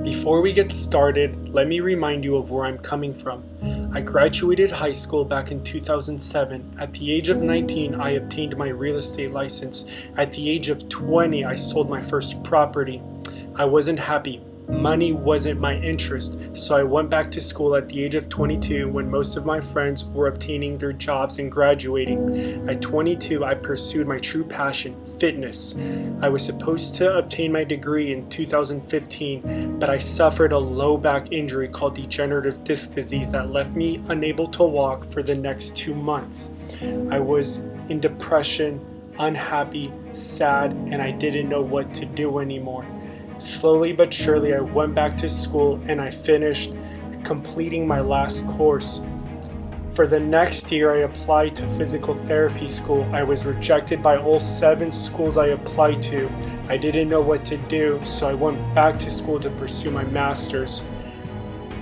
Before we get started, let me remind you of where I'm coming from. I graduated high school back in 2007. At the age of 19, I obtained my real estate license. At the age of 20, I sold my first property. I wasn't happy. Money wasn't my interest, so I went back to school at the age of 22 when most of my friends were obtaining their jobs and graduating. At 22, I pursued my true passion, fitness. I was supposed to obtain my degree in 2015, but I suffered a low back injury called degenerative disc disease that left me unable to walk for the next 2 months. I was in depression, unhappy, sad, and I didn't know what to do anymore. Slowly but surely, I went back to school and I finished completing my last course. For the next year, I applied to physical therapy school. I was rejected by all 7 schools I applied to. I didn't know what to do, so I went back to school to pursue my master's.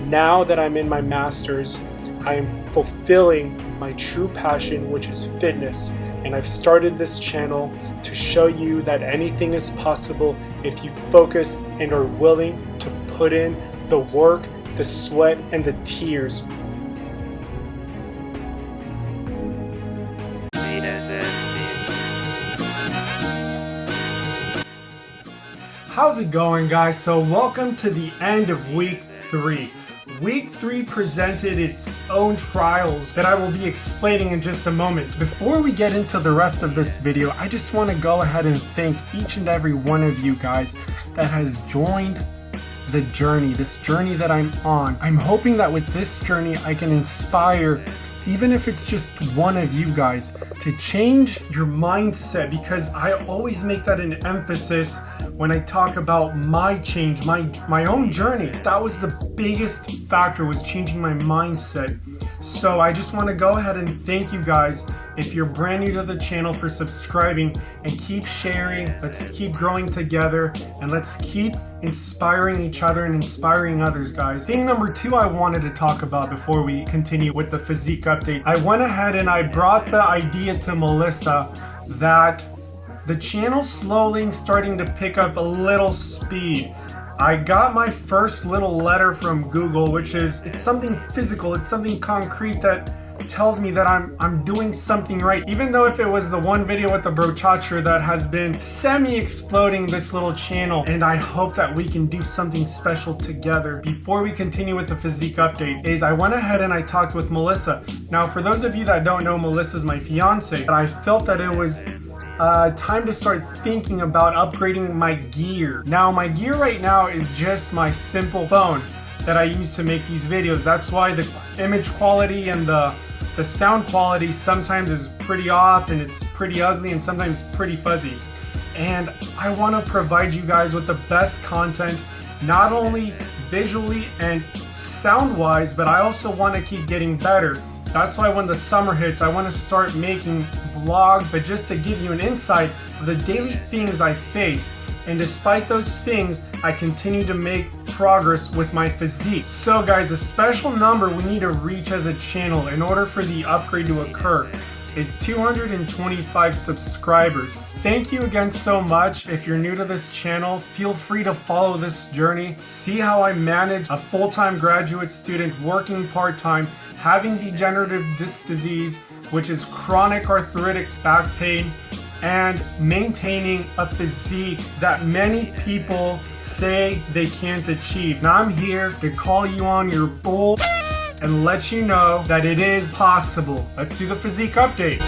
Now that I'm in my master's, I am fulfilling my true passion, which is fitness. And I've started this channel to show you that anything is possible if you focus and are willing to put in the work, the sweat, and the tears. How's it going, guys? So welcome to the end of week 3. Week 3 presented its own trials that I will be explaining in just a moment. Before we get into the rest of this video, I just want to go ahead and thank each and every one of you guys that has joined the journey, this journey that I'm on. I'm hoping that with this journey I can inspire, even if it's just one of you guys, to change your mindset, because I always make that an emphasis when I talk about my change, my own journey. That was the biggest factor, was changing my mindset. So I just want to go ahead and thank you guys, if you're brand new to the channel, for subscribing, and keep sharing. Let's keep growing together, and let's keep inspiring each other and inspiring others, guys. Thing number 2 I wanted to talk about before we continue with the physique update. I went ahead and I brought the idea to Melissa that the channel's slowly starting to pick up a little speed. I got my first little letter from Google, which is, it's something physical, it's something concrete that tells me that I'm doing something right. Even though if it was the one video with the brochature that has been semi-exploding this little channel, and I hope that we can do something special together. Before we continue with the physique update, I went ahead and I talked with Melissa. Now, for those of you that don't know, Melissa's my fiance, but I felt that it was time to start thinking about upgrading my gear. Now, my gear right now is just my simple phone that I use to make these videos. That's why the image quality and the sound quality sometimes is pretty off, and it's pretty ugly, and sometimes pretty fuzzy. And I want to provide you guys with the best content, not only visually and sound-wise, but I also want to keep getting better. That's why when the summer hits, I want to start making vlogs, but just to give you an insight of the daily things I face. And despite those things, I continue to make progress with my physique. So guys, the special number we need to reach as a channel in order for the upgrade to occur is 225 subscribers. Thank you again so much. If you're new to this channel, feel free to follow this journey. See how I manage a full-time graduate student working part-time, having degenerative disc disease, which is chronic arthritic back pain, and maintaining a physique that many people say they can't achieve. Now I'm here to call you on your bull and let you know that it is possible. Let's do the physique update.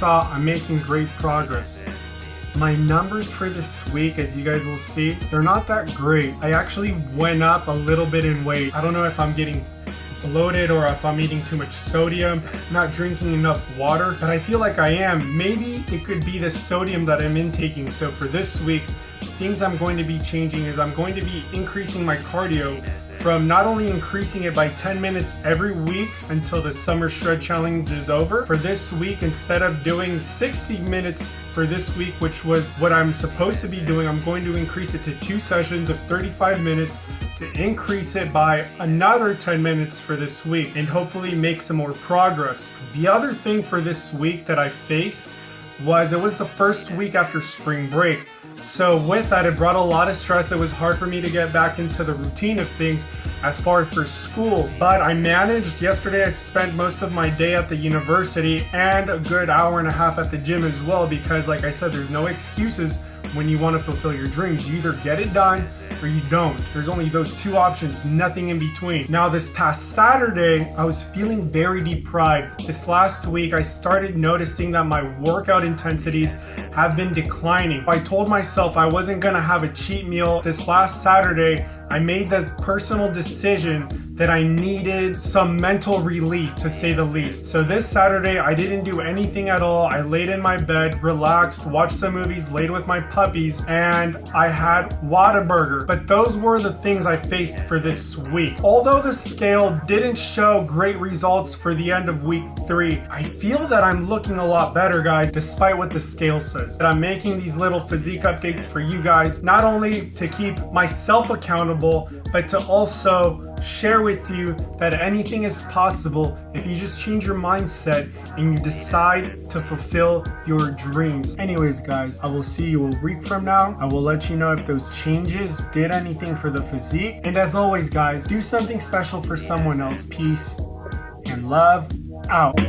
saw, I'm making great progress. My numbers for this week, as you guys will see, they're not that great. I actually went up a little bit in weight. I don't know if I'm getting bloated or if I'm eating too much sodium, not drinking enough water, but I feel like I am. Maybe it could be the sodium that I'm intaking. So for this week, things I'm going to be changing is I'm going to be increasing my cardio from not only increasing it by 10 minutes every week until the summer shred challenge is over. For this week, instead of doing 60 minutes for this week, which was what I'm supposed to be doing, I'm going to increase it to 2 sessions of 35 minutes to increase it by another 10 minutes for this week and hopefully make some more progress. The other thing for this week that I faced was it was the first week after spring break. So with that, it brought a lot of stress. It was hard for me to get back into the routine of things as far as for school, but I managed. Yesterday I spent most of my day at the university and a good hour and a half at the gym as well, because like I said, there's no excuses when you want to fulfill your dreams. You either get it done or you don't. There's only those two options, nothing in between. Now this past Saturday, I was feeling very deprived. This last week, I started noticing that my workout intensities have been declining. I told myself I wasn't gonna have a cheat meal. This last Saturday, I made the personal decision that I needed some mental relief, to say the least. So this Saturday, I didn't do anything at all. I laid in my bed, relaxed, watched some movies, laid with my puppies, and I had Whataburger. But those were the things I faced for this week. Although the scale didn't show great results for the end of week 3, I feel that I'm looking a lot better, guys, despite what the scale says. That I'm making these little physique updates for you guys, not only to keep myself accountable, but to also share with you that anything is possible if you just change your mindset and you decide to fulfill your dreams. Anyways, guys, I will see you a week from now. I will let you know if those changes did anything for the physique. And as always, guys, do something special for someone else. Peace and love out.